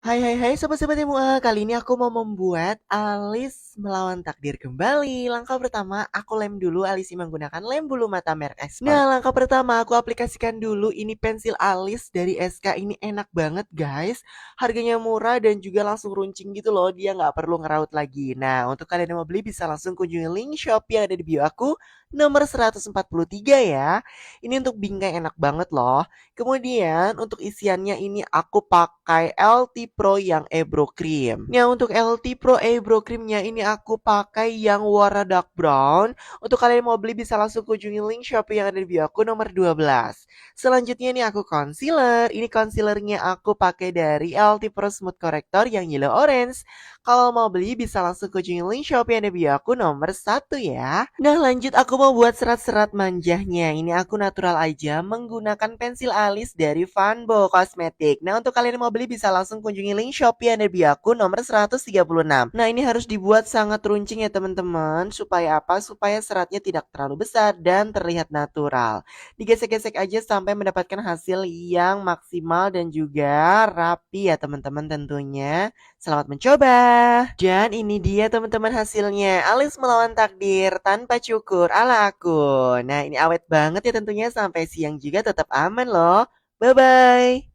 Hai sobat-sobat MUA, kali ini aku mau membuat alis melawan takdir kembali. Langkah pertama, aku lem dulu alisnya menggunakan lem bulu mata merek Expert. Nah, langkah pertama aku aplikasikan dulu ini pensil alis dari SK. Ini enak banget guys, harganya murah dan juga langsung runcing gitu loh, dia nggak perlu ngeraut lagi. Nah, untuk kalian yang mau beli bisa langsung kunjungi link Shopee yang ada di bio aku, nomor 143 ya. Ini untuk bingkai enak banget loh. Kemudian untuk isiannya ini aku pakai LT Pro yang Ebro Cream. Nah, untuk LT Pro Ebro Creamnya ini aku pakai yang warna dark brown. Untuk kalian yang mau beli bisa langsung kunjungi link Shopee yang ada di bio aku nomor 12. Selanjutnya ini aku concealer. Ini concealernya aku pakai dari LT Pro Smooth Corrector yang yellow orange. Kalau mau beli bisa langsung kunjungi link Shopee yang ada di bio aku nomor 1 ya. Nah, lanjut aku mau buat serat-serat manjahnya. Ini aku natural aja menggunakan pensil alis dari Vanbo Cosmetic. Nah, untuk kalian yang mau beli bisa langsung kunjungi link Shopee yang ada di bio aku nomor 136. Nah, ini harus dibuat sangat runcing ya teman-teman. Supaya apa? Supaya seratnya tidak terlalu besar dan terlihat natural. Digesek-gesek aja sampai mendapatkan hasil yang maksimal dan juga rapi ya teman-teman tentunya. Selamat mencoba. Dan ini dia teman-teman hasilnya. Alis melawan takdir tanpa cukur ala aku. Nah, ini awet banget ya tentunya sampai siang juga tetap aman loh. Bye-bye.